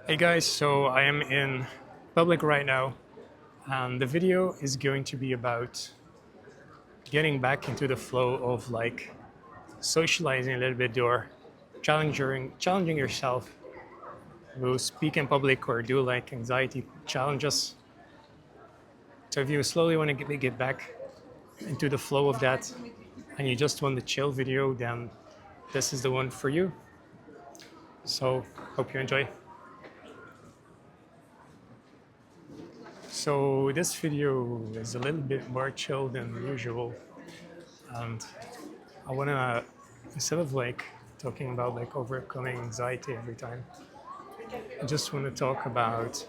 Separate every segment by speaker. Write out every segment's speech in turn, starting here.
Speaker 1: Hey guys, so I am in public right now, and the video is going to be about getting back into the flow of like socializing a little bit or challenging yourself to speak in public or do like anxiety challenges. So if you slowly want to get back into the flow of that and you just want the chill video, then this is the one for you. So hope you enjoy. So this video is a little bit more chill than usual, and I wanna, instead of like talking about like overcoming anxiety every time, I just want to talk about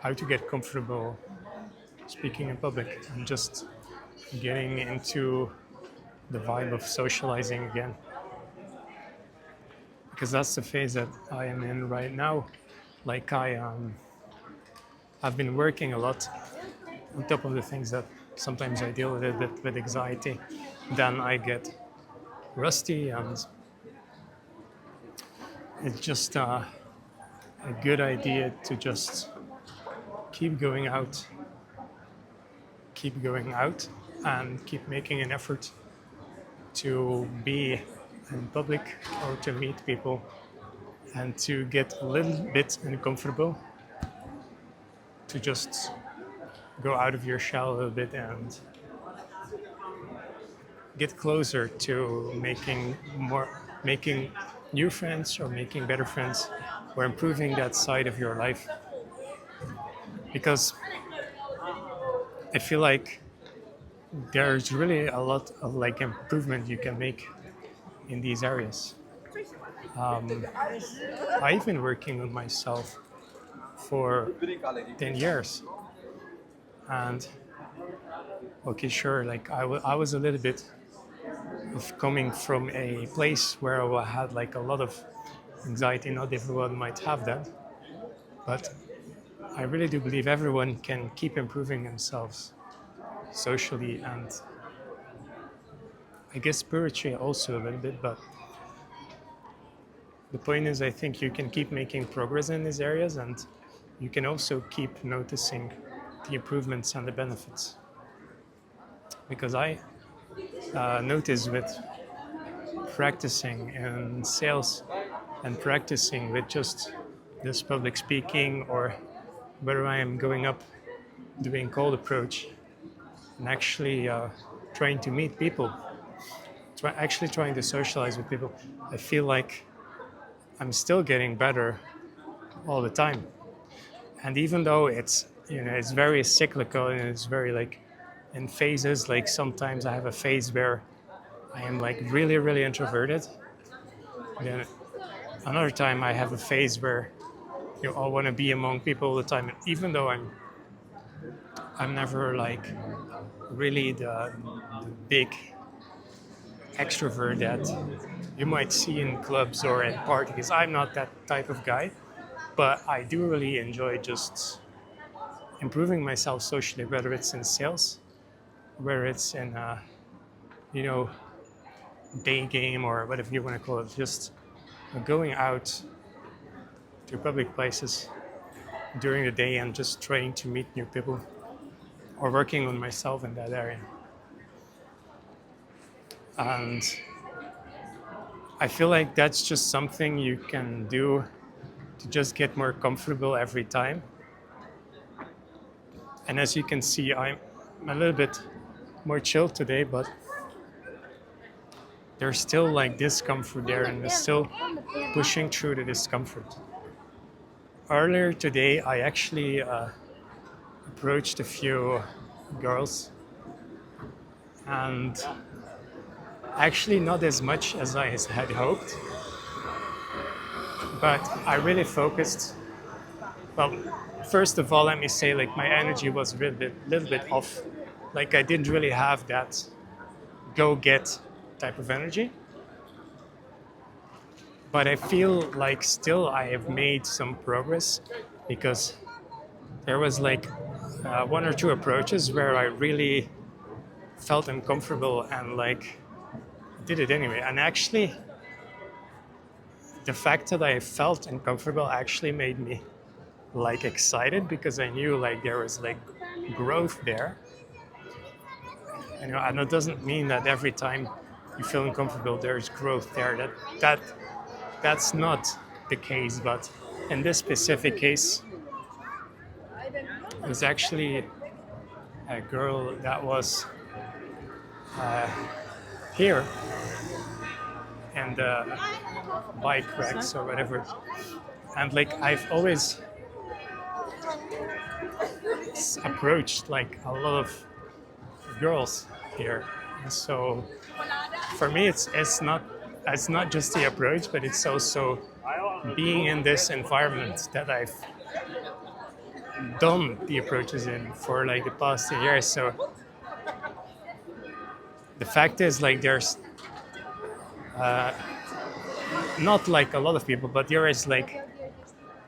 Speaker 1: how to get comfortable speaking in public and just getting into the vibe of socializing again, because that's the phase that I am in right now. Like I've been working a lot on top of the things that sometimes I deal with a bit with anxiety. Then I get rusty, and it's just a good idea to just keep going out, keep going out, and keep making an effort to be in public or to meet people and to get a little bit uncomfortable, to just go out of your shell a little bit and get closer to making new friends or making better friends or improving that side of your life, because I feel like there's really a lot of like improvement you can make in these areas. I've been working on myself for 10 years, and okay, sure, like I was a little bit of coming from a place where I had like a lot of anxiety. Not everyone might have that, but I really do believe everyone can keep improving themselves socially and I guess spiritually also a little bit. But the point is, I think you can keep making progress in these areas, and you can also keep noticing the improvements and the benefits. Because I notice with practicing in sales and practicing with just this public speaking, or whether I am going up doing cold approach and actually trying to meet people, actually trying to socialize with people, I feel like I'm still getting better all the time. And even though it's very cyclical and it's very like in phases, like sometimes I have a phase where I am like really really introverted, then another time I have a phase where I want to be among people all the time. And even though I'm never like really the big extrovert that you might see in clubs or at parties, I'm not that type of guy. But I do really enjoy just improving myself socially, whether it's in sales, whether it's in you know day game or whatever you want to call it, just going out to public places during the day and just trying to meet new people or working on myself in that area. And I feel like that's just something you can do to just get more comfortable every time. And as you can see, I'm a little bit more chill today, but there's still like discomfort there, and we're still pushing through the discomfort. Earlier today, I actually approached a few girls, and actually not as much as I had hoped, but I really focused. Well, first of all, let me say like my energy was a little bit off. Like I didn't really have that go get type of energy. But I feel like still I have made some progress, because there was like one or two approaches where I really felt uncomfortable and like did it anyway. And actually, the fact that I felt uncomfortable actually made me like excited because I knew like there was like growth there. And it doesn't mean that every time you feel uncomfortable there's growth there. That's not the case. But in this specific case, it was actually a girl that was here and bike racks or whatever. And like I've always approached like a lot of girls here. And so for me, it's not just the approach, but it's also being in this environment that I've done the approaches in for like the past 2 years. So the fact is, like, there's not like a lot of people, but there is like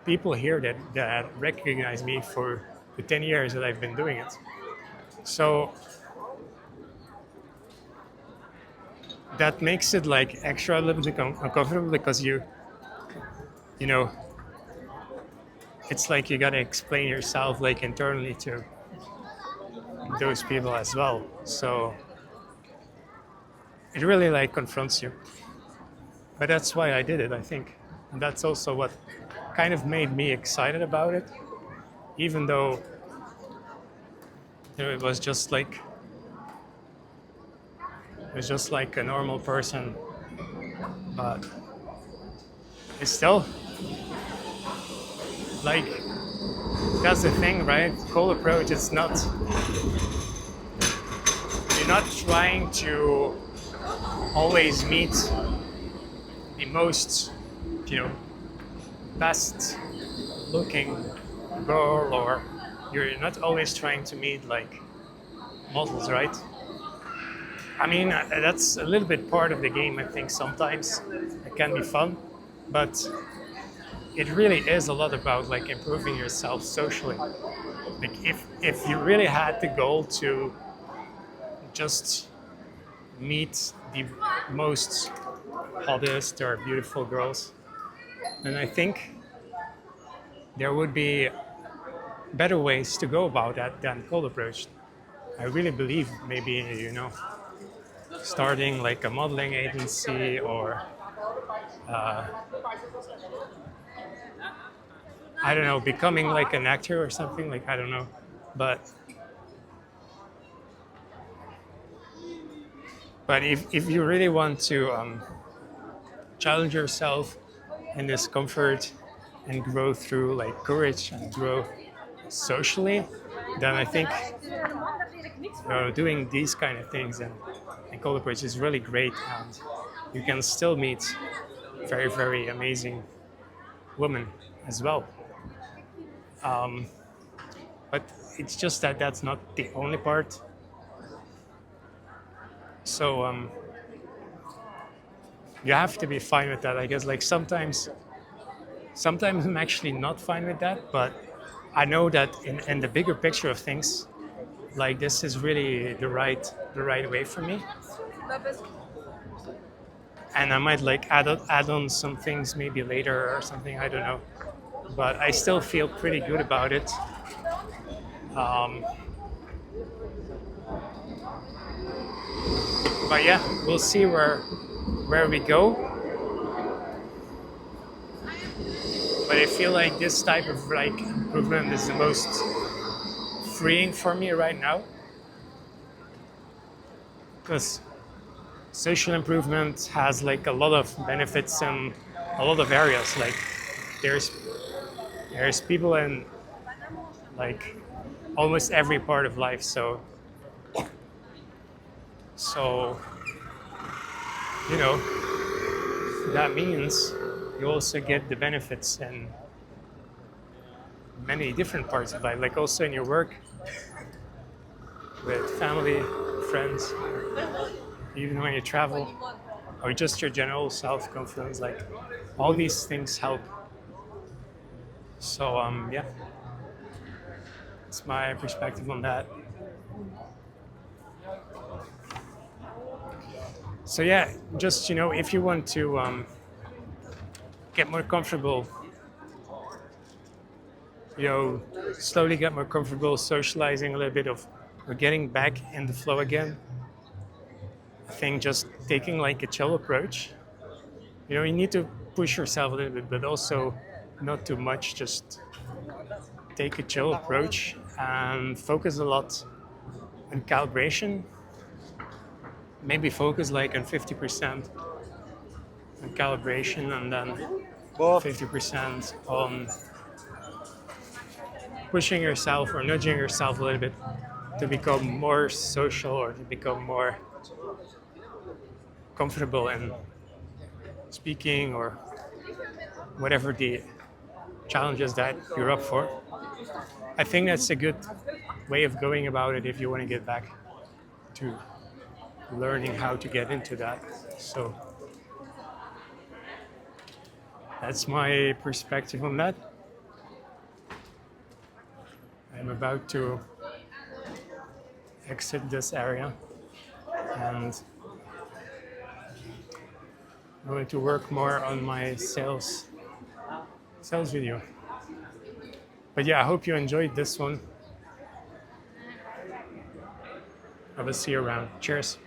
Speaker 1: people here that recognize me for the 10 years that I've been doing it. So that makes it like extra a little bit uncomfortable because you know, it's like you gotta explain yourself like internally to those people as well. So it really like confronts you. But that's why I did it, I think. And that's also what kind of made me excited about it, even though it was just like a normal person. But it's still like, that's the thing, right? Cold approach is not, you're not trying to always meet the most, best looking girl, or you're not always trying to meet like models, right? I mean, that's a little bit part of the game. I think sometimes it can be fun, but it really is a lot about like improving yourself socially. Like if you really had the goal to just meet the most hottest or beautiful girls, then I think there would be better ways to go about that than cold approach. I really believe maybe, starting like a modeling agency, or I don't know, becoming like an actor or something, like, I don't know. But if you really want to challenge yourself in this comfort and grow through like courage and grow socially, then I think doing these kind of things and cold approach is really great, and you can still meet very, very amazing women as well. But it's just that that's not the only part. So you have to be fine with that, I guess. Like sometimes I'm actually not fine with that, but I know that in the bigger picture of things, like this is really the right way for me. And I might like add on some things maybe later or something, I don't know. But I still feel pretty good about it. But yeah, we'll see where we go. But I feel like this type of like improvement is the most freeing for me right now, because social improvement has like a lot of benefits in a lot of areas. Like there's people in like almost every part of life. So that means you also get the benefits in many different parts of life, like also in your work, with family, friends, even when you travel, or just your general self-confidence. Like all these things help. So yeah, it's my perspective on that. So yeah, just if you want to get more comfortable slowly get more comfortable socializing a little bit of or getting back in the flow again. I think just taking like a chill approach. You need to push yourself a little bit, but also not too much. Just take a chill approach and focus a lot on calibration. Maybe focus like on 50% on calibration and then 50% on pushing yourself or nudging yourself a little bit to become more social or to become more comfortable in speaking or whatever the challenges that you're up for. I think that's a good way of going about it if you want to get back to learning how to get into that. So that's my perspective on that. I'm about to exit this area and I'm going to work more on my sales video. But yeah, I hope you enjoyed this one. I will see you around. Cheers.